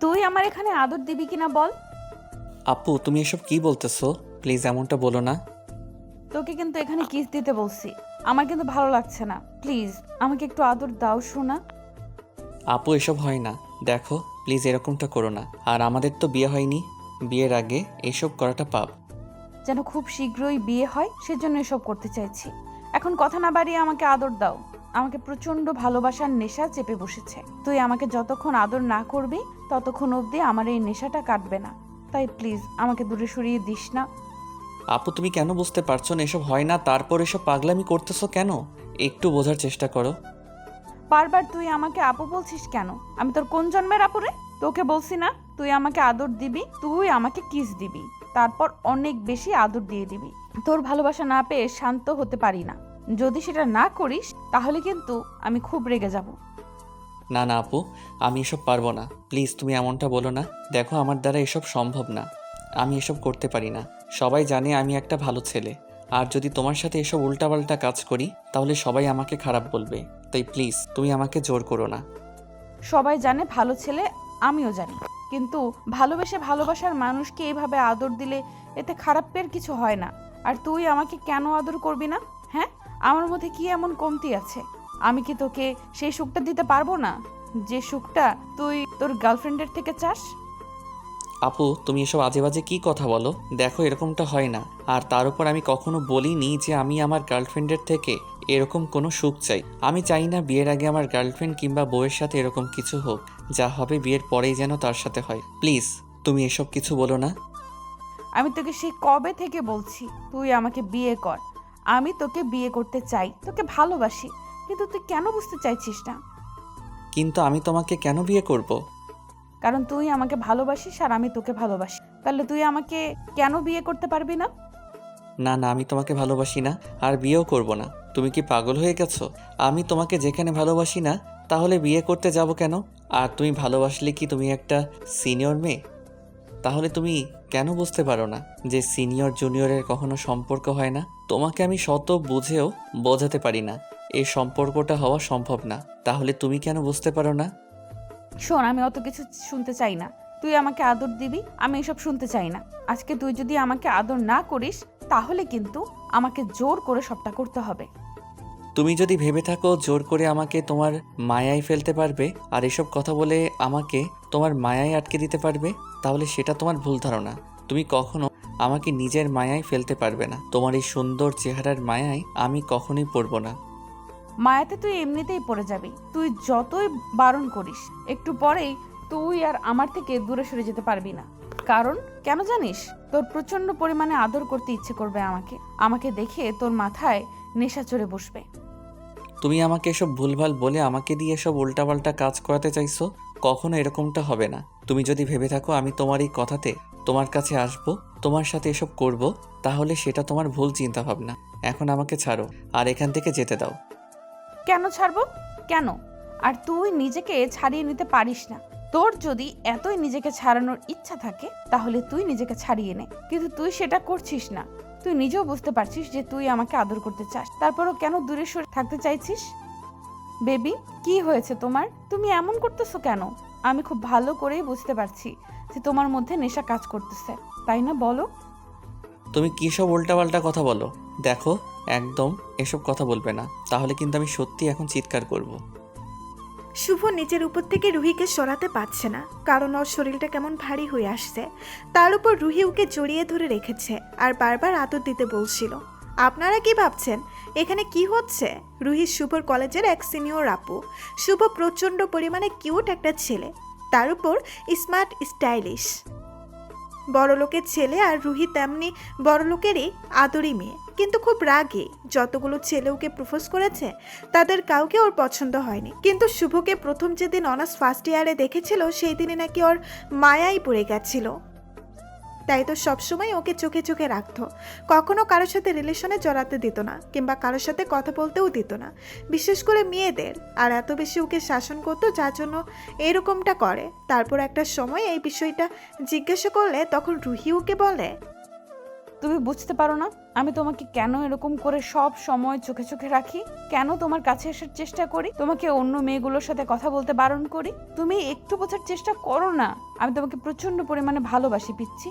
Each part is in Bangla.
তুই আমার এখানে আদর দিবি কিনা বল। আপু তুমি এসব কি বলতেছো? প্লিজ এমনটা বলো না। তোকে কিন্তু এখানে কিস দিতে বলছি। আমার কিন্তু ভালো লাগছে না, প্লিজ আমাকে একটু আদর দাও সোনা। আপু এসব হয় না, দেখো প্লিজ এরকমটা করো না। আর আমাদের তো বিয়ে হয়নি, বিয়ের আগে এসব করাটা পাপ। যেন খুব শীঘ্রই বিয়ে হয় সেজন্য এসব করতে চাইছি। এখন কথা না বাড়িয়ে আমাকে আদর দাও। আমাকে প্রচন্ড ভালোবাসার নেশা চেপে বসেছে। তুই আমাকে যতক্ষণ আদর না করবি ততক্ষণ অবধি আমার এই নেশাটা কাটবে না। তাই প্লিজ আমাকে দূরে সরিয়ে দিস না। আপু তুমি কেন বুঝতে পারছো না এসব হয় না, তারপর এসব পাগলামি করতেছো কেন? একটু বোঝার চেষ্টা করো। বারবার তুই আমাকে আপু বলছিস কেন? আমি তোর কোন জন্মের আপু রে? তোকে বলছি না তুই আমাকে আদর দিবি, তুই আমাকে কিস দিবি, তারপর অনেক বেশি আদর দিয়ে দিবি। তোর ভালোবাসা না পেয়ে শান্ত হতে পারি না। যদি সেটা না করিস তাহলে কিন্তু আমি খুব রেগে যাব। না না আপু, আমি এসব পারবো না, প্লিজ তুমি এমনটা বলো না। দেখো আমার দ্বারা এসব সম্ভব না, আমি এসব করতে পারি না। সবাই জানে আমি একটা ভালো ছেলে, আর যদি তোমার সাথে এসব উল্টাপাল্টা কাজ করি তাহলে সবাই আমাকে খারাপ বলবে। তাই প্লিজ তুমি আমাকে জোর করো না। সবাই জানে ভালো ছেলে, আমিও জানি। কিন্তু ভালোবেসে ভালোবাসার মানুষকে এইভাবে আদর দিলে এতে খারাপের কিছু হয় না। আর তুই আমাকে কেন আদর করবি না? হ্যাঁ, আমার মধ্যে কি এমন কমতি আছে? আমি কি তোকে সেই সুখটা দিতে পারবো না যে সুখটা তুই তোর গার্লফ্রেন্ডের থেকে চাস? আপু তুমি এসব আজে বাজে কি কথা বলো? দেখো এরকমটা হয় না। আর তার উপর আমি কখনো বলিনি যে আমি আমার গার্লফ্রেন্ডের থেকে এরকম কোনো সুখ চাই। আমি চাই না বিয়ের আগে আমার গার্লফ্রেন্ড কিংবা বউয়ের সাথে এরকম কিছু হোক। যা হবে বিয়ের পরেই যেন তার সাথে হয়। প্লিজ তুমি এসব কিছু বলো না। আমি তোকে সেই কবে থেকে বলছি তুই আমাকে বিয়ে কর। আমি তোকে বিয়ে করতে চাই, তোকে ভালোবাসি, কিন্তু তুই কেন বুঝতে চাইছিস না? কিন্তু আমি তোমাকে কেন বিয়ে করব? কারণ তুই আমাকে ভালোবাসিস আর আমি তোকে ভালোবাসি। তাহলে তুই আমাকে কেন বিয়ে করতে পারবি না? না না, আমি তোমাকে ভালোবাসি না, আর বিয়েও করব না। তুমি কি পাগল হয়ে গেছো? আমি তোমাকে যেখানে ভালোবাসি না তাহলে বিয়ে করতে যাব কেন? আর তুমি ভালোবাসলে কি তুমি একটা সিনিয়র মেয়ে? তাহলে তুমি কেন বুঝতে পারো না যে সিনিয়র জুনিয়রের কখনো সম্পর্ক হয় না? তোমাকে আমি শত বুঝেও বোঝাতে পারি না এই সম্পর্কটা হওয়া সম্ভব না। তাহলে তুমি কেন বুঝতে পারো না? শোন, আমি অত কিছু শুনতে চাই না। তুই আমাকে আদর দিবি, আমি এসব শুনতে চাই না। আজকে তুই যদি আমাকে আদর না করিস তাহলে কিন্তু আমাকে জোর করে সবটা করতে হবে। তুমি যদি ভেবে থাকো জোর করে আমাকে তোমার মায়ায় ফেলতে পারবে আর এসব কথা বলে আমাকে তোমার মায়ায় আটকে দিতে পারবে, তাহলে সেটা তোমার ভুল ধারণা। তুমি কখনো আমাকে নিজের মায়ায় ফেলতে পারবে না। তোমার এই সুন্দর চেহারার মায়ায় আমি কখনোই পড়ব না। মায়াতে তুই এমনিতেই পড়ে যাবি। তুই যতই বারণ করিস একটু পরেই তুই আর আমার থেকে দূরে সরে যেতে পারবি না। কারণ কেন জানিস? তোর প্রচন্ড পরিমাণে আদর করতে ইচ্ছে করবে আমাকে। আমাকে দেখে তোর মাথায় নেশা চড়ে বসবে। তুমি আমাকে এসব ভুলভাল বলে আমাকে দিয়ে এসব উল্টাপাল্টা কাজ করাতে চাইছো। কখনো এরকমটা হবে না। তুমি যদি ভেবে থাকো আমি তোমার এই কথাতে তোমার কাছে আসবো, তোমার সাথে এসব করব, তাহলে সেটা তোমার ভুল চিন্তা ভাবনা। এখন আমাকে ছাড়ো আর এখান থেকে যেতে দাও। কেন ছাড়বো? কেন? আর তুই নিজেকে ছাড়িয়ে নিতে পারিস না? তোর যদি এতই নিজেকে ছাড়ানোর ইচ্ছা থাকে তাহলে তুই নিজেকে ছাড়িয়ে নে, কিন্তু তুই সেটা করছিস না। তুই নিজেও বুঝতে পারছিস যে তুই আমাকে আদর করতে চাস, তারপরও কেন দূরে সরে থাকতে চাইছিস? বেবি, কি হয়েছে তোমার? তুমি এমন করতেছো কেন? আমি খুব ভালো করেই বুঝতে পারছি যে তোমার মধ্যে নেশা কাজ করতেছে, তাই না? বলো। তুমি কী সব উল্টাপাল্টা কথা বলো? দেখো, একদম এসব কথা বলবে না, তাহলে কিন্তু আমি সত্যি এখন চিৎকার করব। শুভ নিজের উপর থেকে রুহিকে সরাতে পারছে না, কারণ ওর শরীরটা কেমন ভারী হয়ে আসছে। তার উপর রুহি ওকে জড়িয়ে ধরে রেখেছে আর বারবার আদর দিতে বলছিল। আপনারা কি ভাবছেন এখানে কি হচ্ছে? রুহি শুভর কলেজের এক সিনিয়র আপু। শুভ প্রচণ্ড পরিমাণে কিউট একটা ছেলে, তার উপর স্মার্ট স্টাইলিশ বড়লোকের ছেলে। আর রুহি তেমনি বড়লোকেরই আদরি মেয়ে, কিন্তু খুব রাগী। যতগুলো ছেলে ওকে প্রপোজ করেছে তাদের কাউকে ওর পছন্দ হয়নি, কিন্তু শুভকে প্রথম যেদিন অনার্স ফার্স্ট ইয়ারে দেখেছিল সেই দিনে নাকি ওর মায়াই পড়ে গেছিল। তাই তো সবসময় ওকে চোখে চোখে রাখতো, কখনো কারোর সাথে রিলেশনে জড়াতে দিত না কিংবা কারোর সাথে কথা বলতেও দিত না, বিশেষ করে মেয়েদের। আর এত বেশি ওকে শাসন করতো যার জন্য এরকমটা করে। তারপর একটা সময় এই বিষয়টা জিজ্ঞাসা করলে তখন রুহি ওকে বলে, তুমি বুঝতে পারো না আমি তোমাকে কেন এরকম করে সব সময় চোখে চোখে রাখি, কেন তোমার কাছে আসার চেষ্টা করি, তোমাকে অন্য মেয়েগুলোর সাথে কথা বলতে বারণ করি? তুমি একটু বোঝার চেষ্টা করো না, আমি তোমাকে প্রচন্ড পরিমাণে ভালোবাসি পিচ্ছি।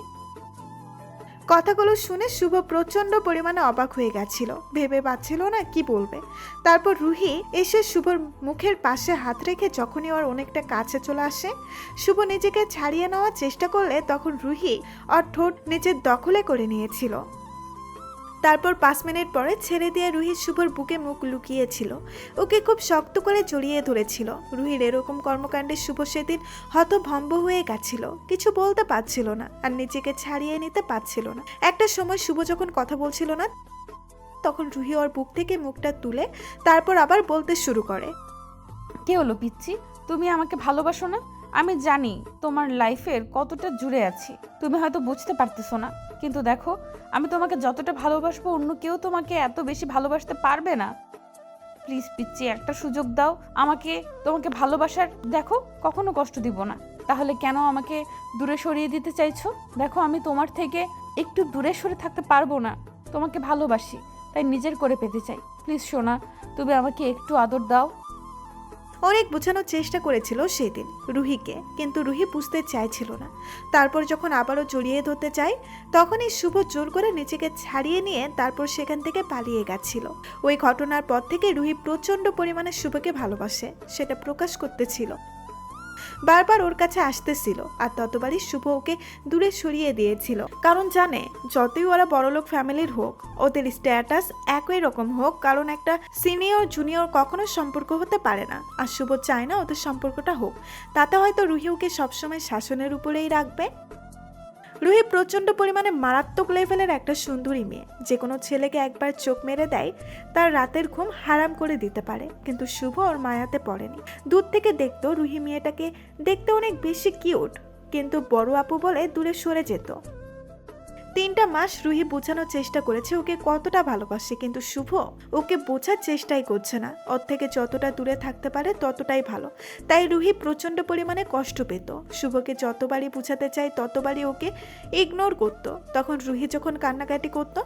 কথাগুলো শুনে শুভ প্রচন্ড পরিমাণে অবাক হয়ে গেছিল, ভেবে পাচ্ছিল না কি বলবে। তারপর রুহি এসে শুভর মুখের পাশে হাত রেখে যখনই ওর অনেকটা কাছে চলে আসে, শুভ নিজেকে ছাড়িয়ে নেওয়ার চেষ্টা করলে তখন রুহি ওর ঠোঁট নিজের দখলে করে নিয়েছিল। তারপর 5 মিনিট পরে ছেড়ে দিয়ে রুহি শুভর বুকে মুখ লুকিয়েছিল, ওকে খুব শক্ত করে জড়িয়ে ধরেছিল। রুহির এরকম কর্মকাণ্ডে শুভ সেদিন হতভম্ব হয়ে গেছিল, কিছু বলতে পারছিল না আর নিজেকে ছাড়িয়ে নিতে পারছিল না। একটা সময় শুভ যখন কথা বলছিল না তখন রুহি ওর বুক থেকে মুখটা তুলে তারপর আবার বলতে শুরু করে। কে হলো পিচ্ছি? তুমি আমাকে ভালোবাসো না? আমি জানি তোমার লাইফের কতটা জুড়ে আছি, তুমি হয়তো বুঝতে পারতেছো না, কিন্তু দেখো আমি তোমাকে যতটা ভালোবাসবো অন্য কেউ তোমাকে এত বেশি ভালোবাসতে পারবে না। প্লিজ পিচ্ছি, একটা সুযোগ দাও আমাকে তোমাকে ভালোবাসার। দেখো কখনো কষ্ট দিব না, তাহলে কেন আমাকে দূরে সরিয়ে দিতে চাইছো? দেখো আমি তোমার থেকে একটু দূরে সরে থাকতে পারবো না, তোমাকে ভালোবাসি তাই নিজের করে পেতে চাই। প্লিজ সোনা, তুমি আমাকে একটু আদর দাও। অনেক বোঝানোর চেষ্টা করেছিল সেদিন রুহিকে, কিন্তু রুহি বুঝতে চাইছিল না। তারপর যখন আবারও জড়িয়ে ধরতে চায় তখনই শুভ জোর করে নিজেকে ছাড়িয়ে নিয়ে তারপর সেখান থেকে পালিয়ে গেছিল। ওই ঘটনার পর থেকে রুহি প্রচণ্ড পরিমাণে শুভকে ভালোবাসে, সেটা প্রকাশ করতেছিল, বারবার ওর কাছে আসতেছিল। আর ততবারই শুভ ওকে দূরে সরিয়ে দিয়েছিল, কারণ জানে যতই ওরা বড়লোক ফ্যামিলির হোক, ওদের স্ট্যাটাস একই রকম হোক, কারণ একটা সিনিয়র জুনিয়র কখনো সম্পর্ক হতে পারে না। আর শুভ চায় না ওদের সম্পর্কটা হোক, তাতে হয়তো রুহি ওকে সবসময় শাসনের উপরেই রাখবে। রুহি প্রচণ্ড পরিমাণে মারাত্মক লেভেলের একটা সুন্দরী মেয়ে, যে কোনো ছেলেকে একবার চোখ মেরে দেয় তার রাতের ঘুম হারাম করে দিতে পারে, কিন্তু শুভ ওর মায়াতে পড়েনি। দূর থেকে দেখতো রুহি মেয়েটাকে দেখতে অনেক বেশি কিউট, কিন্তু বড় আপু বলে দূরে সরে যেত। 3টা মাস রুহি বোঝানোর চেষ্টা করেছে ওকে কতটা ভালোবাসে, কিন্তু শুভ ওকে বোঝার চেষ্টাই করছে না। ওর থেকে যতটা দূরে থাকতে পারে ততটাই ভালো। তাই রুহি প্রচণ্ড পরিমাণে কষ্ট পেত। শুভকে যতবারই বোঝাতে চায় ততবারই ওকে ইগনোর করত। তখন রুহি যখন কান্নাকাটি করত,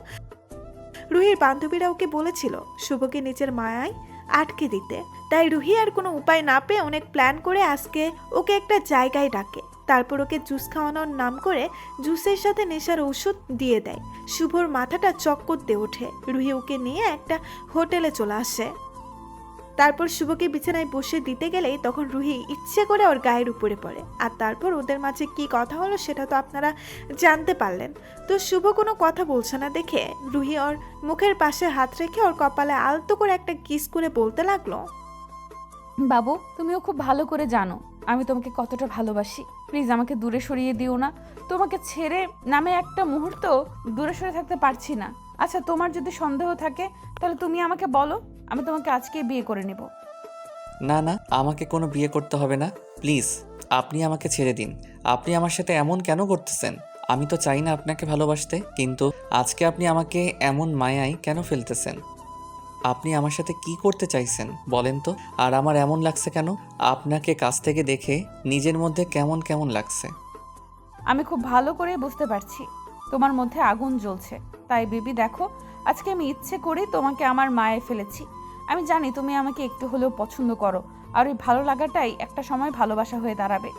রুহির বান্ধবীরা ওকে বলেছিল শুভকে নিজের মায়ায় আটকে দিতে। তাই রুহি আর কোনো উপায় না পেয়ে অনেক প্ল্যান করে আজকে ওকে একটা জায়গায় ডাকে, তারপর ওকে জুস খাওয়ানোর নাম করে জুসের সাথে নেশার ওষুধ দিয়ে দেয়। শুভর মাথাটা চক্কর দিয়ে ওঠে। রুহি ওকে নিয়ে একটা হোটেলে চলে আসে। তারপর শুভকে বিছানায় বসে দিতে গেলেই তখন রুহি ইচ্ছে করে ওর গায়ের উপরে পড়ে। আর তারপর ওদের মাঝে কি কথা হলো সেটা তো আপনারা জানতে পারলেন। তো শুভ কোনো কথা বলছে না দেখে রুহি ওর মুখের পাশে হাত রেখে ওর কপালে আলতো করে একটা কিস করে বলতে লাগলো, বাবু তুমিও খুব ভালো করে জানো আমি তোমাকে কতটা ভালোবাসি, প্লিজ আমাকে দূরে সরিয়ে দিও না। তোমাকে ছেড়ে নামে একটা মুহূর্ত দূরে সরে থাকতে পারছি না। আচ্ছা তোমার যদি সন্দেহ থাকে তাহলে তুমি আমাকে বলো, আমি তোমাকে আজকে বিয়ে করে নেব। না না, আমাকে কোনো বিয়ে করতে হবে না, প্লিজ আপনি আমাকে ছেড়ে দিন। আপনি আমার সাথে এমন কেন করতেছেন? আমি তো চাই না আপনাকে ভালোবাসতে, কিন্তু আজকে আপনি আমাকে এমন মায়ায় কেন ফেলতেছেন? আপনি আমার সাথে কি করতে চাইছেন বলেন তো? আর আমার এমন লাগছে কেন? আপনাকে কাছ থেকে দেখে নিজের মধ্যে কেমন কেমন লাগছে। আমি খুব ভালো করে বুঝতে পারছি তোমার মধ্যে আগুন জ্বলছে। তাই বেবি দেখো, আজকে আমি ইচ্ছে করে তোমাকে আমার মায়ে ফেলেছি। আমি জানি তুমি আমাকে একটু হলেও পছন্দ করো, আর ওই ভালো লাগাটাই একটা সময় ভালোবাসা হয়ে দাঁড়াবে।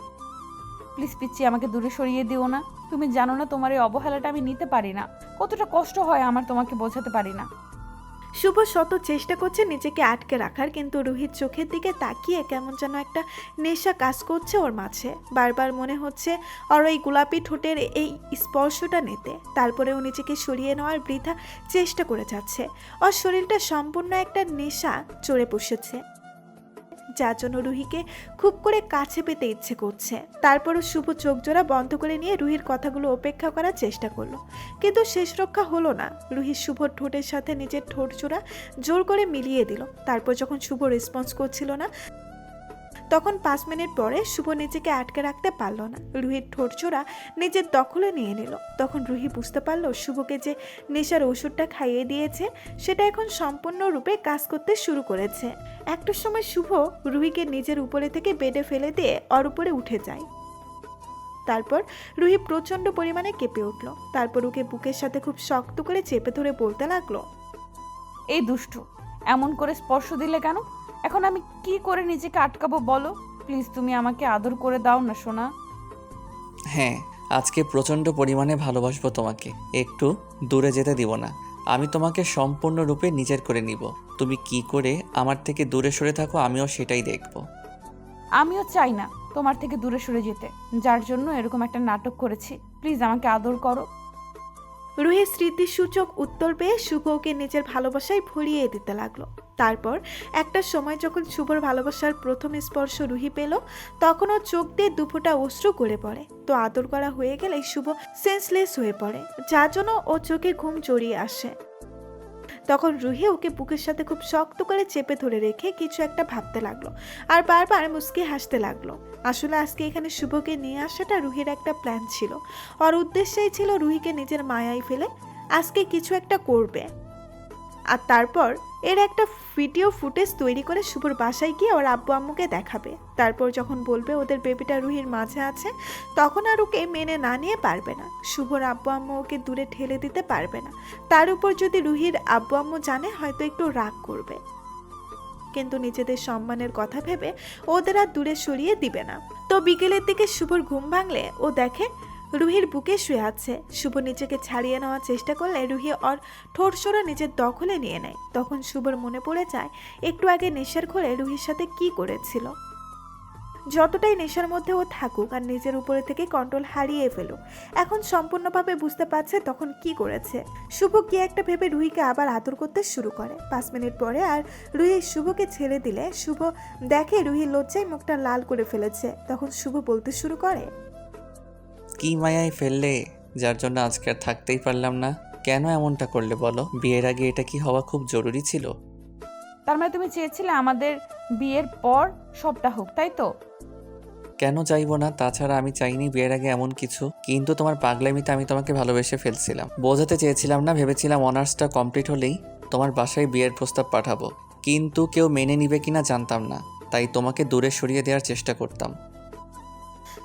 প্লিজ পিচ্ছি আমাকে দূরে সরিয়ে দিও না। তুমি জানো না তোমার এই অবহেলাটা আমি নিতে পারি না, কতটা কষ্ট হয় আমার তোমাকে বোঝাতে পারি না। শুভ শত চেষ্টা করছে নিজেকে আটকে রাখার, কিন্তু রুহির চোখের দিকে তাকিয়ে কেমন যেন একটা নেশা কাজ করছে ওর মাঝে। বারবার মনে হচ্ছে ওর ওই গোলাপি ঠোঁটের এই স্পর্শটা নিতে। তারপরেও নিজেকে সরিয়ে নেওয়ার বৃথা চেষ্টা করে যাচ্ছে। ওর শরীরটা সম্পূর্ণ একটা নেশা চড়ে বসেছে, যার জন্য রুহিকে খুব করে কাছে পেতে ইচ্ছে করছে। তারপরও শুভ চোখ জোড়া বন্ধ করে নিয়ে রুহির কথাগুলো উপেক্ষা করার চেষ্টা করলো, কিন্তু শেষ রক্ষা হলো না। রুহি শুভর ঠোঁটের সাথে নিজের ঠোঁট জোড়া জোর করে মিলিয়ে দিল। তারপর যখন শুভ রেসপন্স করছিল না তখন 5 মিনিট পরে শুভ নিজেকে আটকে রাখতে পারল না, রুহির ঠোঁট জোড়া নিজের দখলে নিয়ে নিল। তখন রুহি বুঝতে পারলো শুভকে যে নেশার ওষুধটা খাইয়ে দিয়েছে সেটা এখন সম্পূর্ণরূপে কাজ করতে শুরু করেছে। একটা সময় শুভ রুহিকে নিজের উপরে থেকে বেডে ফেলে দিয়ে ওর উপরে উঠে যায়। তারপর রুহি প্রচণ্ড পরিমাণে কেঁপে উঠল। তারপর ওকে বুকের সাথে খুব শক্ত করে চেপে ধরে বলতে লাগলো, এই দুষ্টু, এমন করে স্পর্শ দিলে কেন? এখন আমি কি করে নিজেকে আটকাবো বলো? প্লিজ তুমি আমাকে আদর করে দাও না সোনা। হ্যাঁ, আজকে প্রচণ্ড পরিমাণে ভালোবাসবো তোমাকে, একটু দূরে যেতে দিব না। আমি তোমাকে সম্পূর্ণরূপে নিজের করে নিব। তুমি কি করে আমার থেকে দূরে সরে থাকো আমিও সেটাই দেখব। আমিও চাই না তোমার থেকে দূরে সরে যেতে, যার জন্য এরকম একটা নাটক করেছি। প্লিজ আমাকে আদর করো। রুহি স্মৃতিসূচক উত্তর পেয়ে শুভ ওকে নিজের ভালোবাসায় ভরিয়ে দিতে লাগলো। তারপর একটা সময় যখন শুভর ভালোবাসার প্রথম স্পর্শ রুহি পেল, তখন ওর চোখ দিয়ে দুফোঁটা অশ্রু গড়ে পড়ে। তো আদর করা হয়ে গেলে শুভ সেন্সলেস হয়ে পড়ে, যার জন্য ও চোখে ঘুম জড়িয়ে আসে। তখন রুহি ওকে বুকের সাথে খুব শক্ত করে চেপে ধরে রেখে কিছু একটা ভাবতে লাগলো আর বারবার মুচকি হাসতে লাগলো। আসলে আজকে এখানে শুভকে নিয়ে আসাটা রুহির একটা প্ল্যান ছিল। ওর উদ্দেশ্যই ছিল রুহিকে নিজের মায়ায় ফেলে আজকে কিছু একটা করবে, আর তারপর এর একটা ভিডিও ফুটেজ তৈরি করে শুভর বাসায় গিয়ে ওর আব্বু আম্মুকে দেখাবে। তারপর যখন বলবে ওদের বেবিটা রুহির মাঝে আছে, তখন আর ওকে মেনে না নিয়ে পারবে না। শুভর আব্বু আম্মু ওকে দূরে ঠেলে দিতে পারবে না। তার উপর যদি রুহির আব্বু আম্মু জানে, হয়তো একটু রাগ করবে, কিন্তু নিজেদের সম্মানের কথা ভেবে ওদের আর দূরে সরিয়ে দিবে না। তো বিকেলের দিকে শুভর ঘুম ভাঙলে ও দেখে রুহির বুকে শুয়ে আছে। শুভ নিজেকে ছাড়িয়ে নেওয়ার চেষ্টা করলে রুহি ওর ঠোঁটসোরা নিজের দখলে নিয়ে নেয়। তখন শুভর মনে পড়ে যায় একটু আগে নেশার ঘরে রুহির সাথে কি করেছিল। যতটাই নেশার মধ্যে ও থাকুক আর নিজের উপরে থেকে কন্ট্রোল হারিয়ে ফেলুক, এখন সম্পূর্ণভাবে বুঝতে পারছে তখন কি করেছে। শুভ কি একটা ভেবে রুহিকে আবার আদর করতে শুরু করে। 5 মিনিট পরে আর রুহি শুভকে ছেড়ে দিলে শুভ দেখে রুহি লজ্জায় মুখটা লাল করে ফেলেছে। তখন শুভ বলতে শুরু করে, কি মায়ায় ফেললে, যার জন্য আজকে আর থাকতেই পারলাম না। কেন এমনটা করলে বলো? বিয়ের আগে এটা কি হওয়া খুব জরুরি ছিল? তার মানে তুমি চেয়েছিলে আমাদের বিয়ের পর সবটা হোক, তাই তো? কেন চাইবো না? তাছাড়া আমি চাইনি বিয়ের আগে এমন কিছু, কিন্তু তোমার পাগলামিতে আমি তোমাকে ভালোবেসে ফেলছিলাম। বোঝাতে চেয়েছিলাম না, ভেবেছিলাম অনার্সটা কমপ্লিট হলেই তোমার বাসায় বিয়ের প্রস্তাব পাঠাবো, কিন্তু কেউ মেনে নিবে কিনা জানতাম না, তাই তোমাকে দূরে সরিয়ে দেওয়ার চেষ্টা করতাম।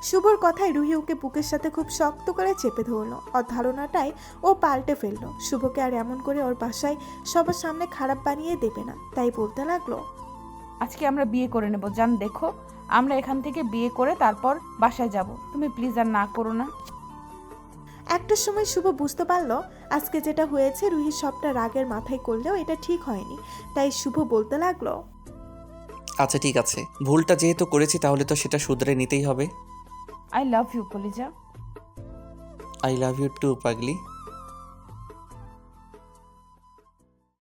শুভর কথায় রুহি ওকে বুকের সাথে খুব শক্ত করে চেপে ধরলো। ওর ধারণাটাই ও পাল্টে ফেললো। শুভকে আর এমন করে ওর বাসায় সবার সামনে খারাপ বানিয়ে দেবে না, তাই বলতে লাগলো, আজকে আমরা বিয়ে করে নেব জান। দেখো, আমরা এখান থেকে বিয়ে করে তারপর বাসায় যাব। তুমি প্লিজ আর না করো না। একটা সময় শুভ বুঝতে পারলো আজকে যেটা হয়েছে রুহি সবটা রাগের মাথায় করলেও এটা ঠিক হয়নি। তাই শুভ বলতে লাগলো, আচ্ছা ঠিক আছে, ভুলটা যেহেতু করেছি তাহলে তো সেটা শুধরে নিতেই হবে। আই লাভ ইউ কলিজা। আই লাভ ইউ টু পাগলি।